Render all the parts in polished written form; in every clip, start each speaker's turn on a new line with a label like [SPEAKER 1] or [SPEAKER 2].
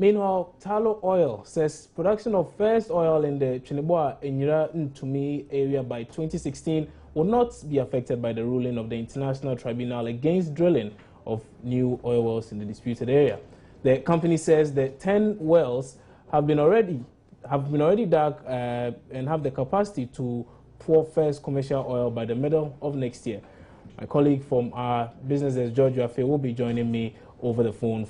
[SPEAKER 1] Meanwhile, Talo Oil says production of first oil in the Chineboa Enyira Ntumi area by 2016 will not be affected by the ruling of the International Tribunal against drilling of new oil wells in the disputed area. The company says that 10 wells have been already dug and have the capacity to pour first commercial oil by the middle of next year. My colleague from our business desk, George Afe, will be joining me over the phone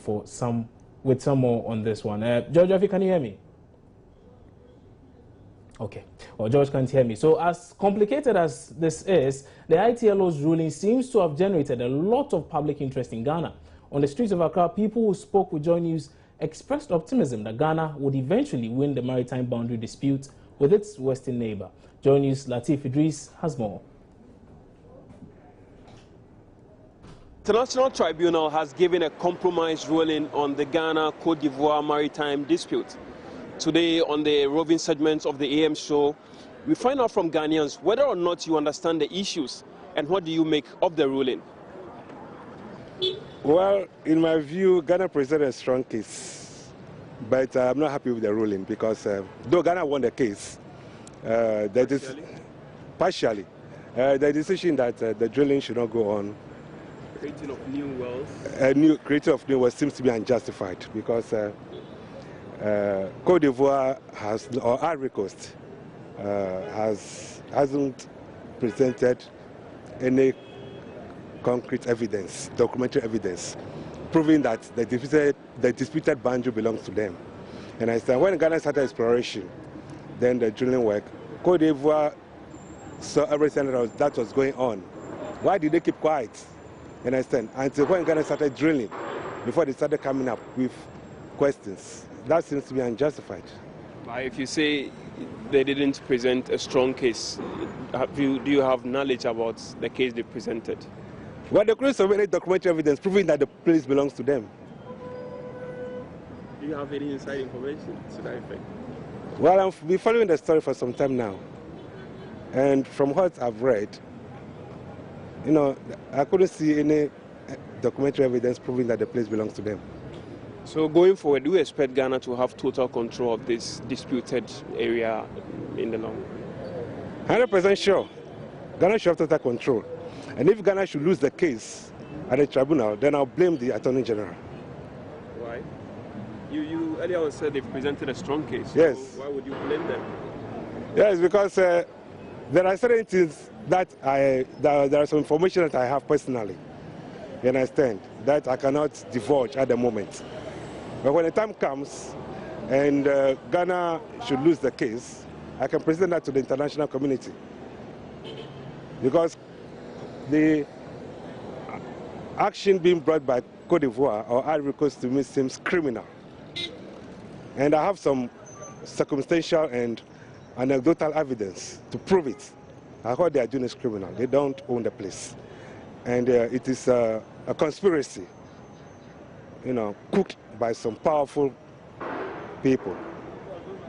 [SPEAKER 1] with some more on this one. George Afe, can you hear me? Okay. Well, George can't hear me. So as complicated as this is, the ITLOS ruling seems to have generated a lot of public interest in Ghana. On the streets of Accra, people who spoke with Joy News expressed optimism that Ghana would eventually win the maritime boundary dispute with its western neighbor. Joy News' Latif Idris has more.
[SPEAKER 2] The International Tribunal has given a compromise ruling on the Ghana-Côte d'Ivoire maritime dispute. Today, on the roving segment of the AM show, we find out from Ghanaians whether or not you understand the issues and what do you make of the ruling.
[SPEAKER 3] Well, in my view, Ghana presented a strong case, but I'm not happy with the ruling because though Ghana won the case, the decision that the drilling should not go on,
[SPEAKER 2] Creating of new wells?
[SPEAKER 3] Creating of new wells seems to be unjustified because Côte d'Ivoire or Ivory Coast hasn't presented any concrete evidence, documentary evidence, proving that the disputed boundary belongs to them. And I said, when Ghana started exploration, then the drilling work, Côte d'Ivoire saw everything that was going on. Why did they keep quiet? And I said, until when Ghana started drilling, before they started coming up with questions. That seems to be unjustified.
[SPEAKER 2] But if you say they didn't present a strong case, do you have knowledge about the case they presented?
[SPEAKER 3] Well, they couldn't submit any documentary evidence proving that the place belongs to them.
[SPEAKER 2] Do you have any inside information to that effect?
[SPEAKER 3] Well, I've been following the story for some time now. And from what I've read, you know, I couldn't see any documentary evidence proving that the place belongs to them.
[SPEAKER 2] So going forward, do you expect Ghana to have total control of this disputed area in the long run?
[SPEAKER 3] 100% sure. Ghana should have total control. And if Ghana should lose the case at the tribunal, then I'll blame the Attorney General.
[SPEAKER 2] Why? You earlier on said they've presented a strong case.
[SPEAKER 3] Yes.
[SPEAKER 2] So why would you blame them?
[SPEAKER 3] Yes, because there are certain things that there are some information that I have personally, you understand, that I cannot divulge at the moment. But when the time comes and Ghana should lose the case, I can present that to the international community. Because the action being brought by Côte d'Ivoire or Ivory Coast to me seems criminal. And I have some circumstantial and anecdotal evidence to prove it. What they are doing is criminal. They don't own the place. And it is a conspiracy, you know, cooked by some powerful people.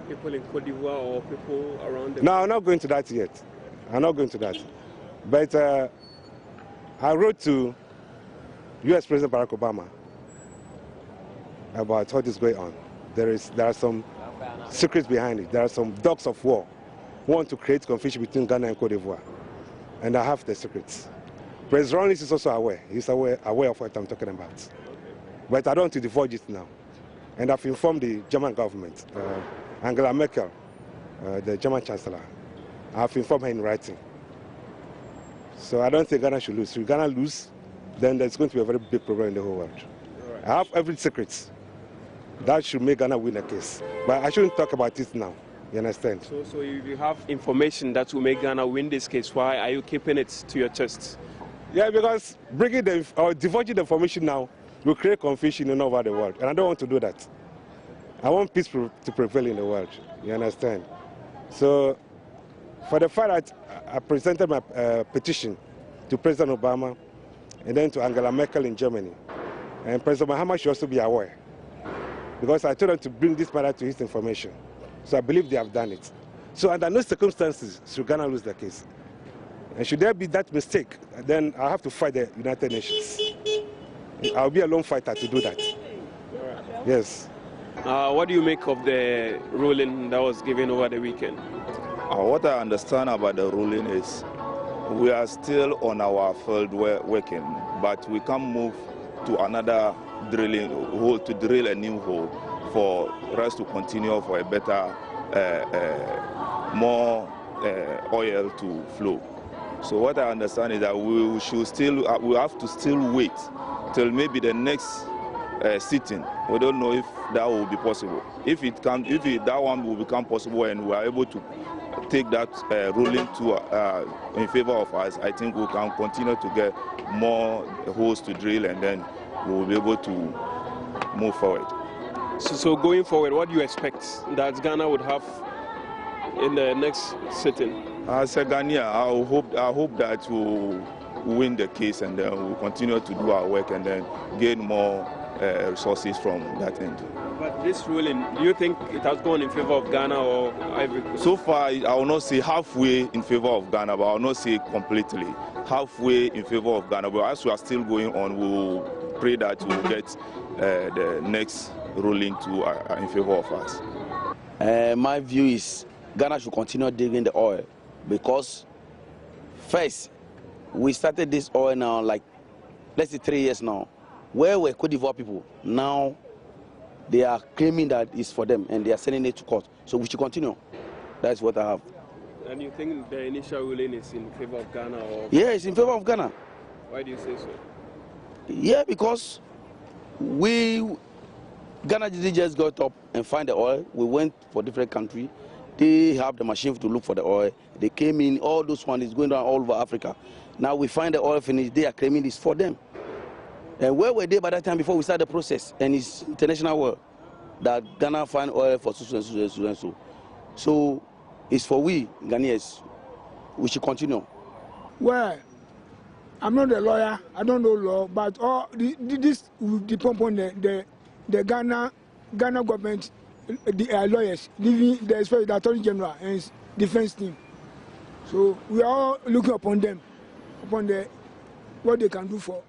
[SPEAKER 2] People in Côte d'Ivoire or people around them?
[SPEAKER 3] No, I'm not going to that yet. I'm not going to that. But I wrote to U.S. President Barack Obama about what is going on. There are some secrets behind it. There are some dogs of war who want to create confusion between Ghana and Côte d'Ivoire. And I have the secrets. President Rollins is also aware. He's aware of what I'm talking about. But I don't want to divulge it now. And I've informed the German government, Angela Merkel, the German Chancellor. I've informed her in writing. So I don't think Ghana should lose. If Ghana lose, then there's going to be a very big problem in the whole world. Right. I have every secret that should make Ghana win the case. But I shouldn't talk about it now. You understand?
[SPEAKER 2] So if you have information that will make Ghana win this case, why are you keeping it to your chest?
[SPEAKER 3] Yeah, because divulging the information now will create confusion all over the world. And I don't want to do that. I want peace to prevail in the world. You understand? So for the fact that I presented my petition to President Obama and then to Angela Merkel in Germany, and President Mahama should also be aware, because I told them to bring this matter to his information. So I believe they have done it. So under no circumstances should Ghana lose the case. And should there be that mistake, then I'll have to fight the United Nations. I'll be a lone fighter to do that. Yes.
[SPEAKER 2] What do you make of the ruling that was given over the weekend?
[SPEAKER 4] What I understand about the ruling is we are still on our field working, but we can move to another drilling hole to drill a new hole for us to continue for a better, more oil to flow. So what I understand is that we should still, we have to still wait till maybe the next sitting. We don't know if that will be possible. If that one will become possible and we are able to take that ruling to in favor of us, I think we can continue to get more holes to drill, and then we will be able to move forward.
[SPEAKER 2] So going forward, what do you expect that Ghana would have in the next sitting?
[SPEAKER 4] As a Ghanaian, I hope that we'll win the case, and then we'll continue to do our work and then gain more resources from that end.
[SPEAKER 2] But this ruling, do you think it has gone in favor of Ghana or Ivory Coast?
[SPEAKER 4] So far, I will not say halfway in favor of Ghana, but I will not say completely. Halfway in favor of Ghana, but as we are still going on, we will pray that we will get the next ruling to in favor of us.
[SPEAKER 5] My view is Ghana should continue digging the oil, because first, we started this oil now, like, let's say 3 years now. Where were Cote d'Ivoire people? Now they are claiming that it's for them and they are sending it to court. So we should continue. That's what I have.
[SPEAKER 2] And you think the initial ruling is in favor of Ghana? Or?
[SPEAKER 5] Yeah, it's in favor of Ghana.
[SPEAKER 2] Why do you say so?
[SPEAKER 5] Yeah, because Ghana didn't just go up and find the oil. We went for different countries. They have the machine to look for the oil. They came in, all those ones is going down all over Africa. Now we find the oil finished, they are claiming it's for them. And where were they by that time before we started the process? And it's international world that Ghana find oil for so. So it's for we, Ghanaians. We should continue.
[SPEAKER 6] Well, I'm not a lawyer, I don't know law, but all this will depend on the Ghana government, the lawyers, leaving the Attorney General and his defense team. So we are all looking upon them, upon what they can do for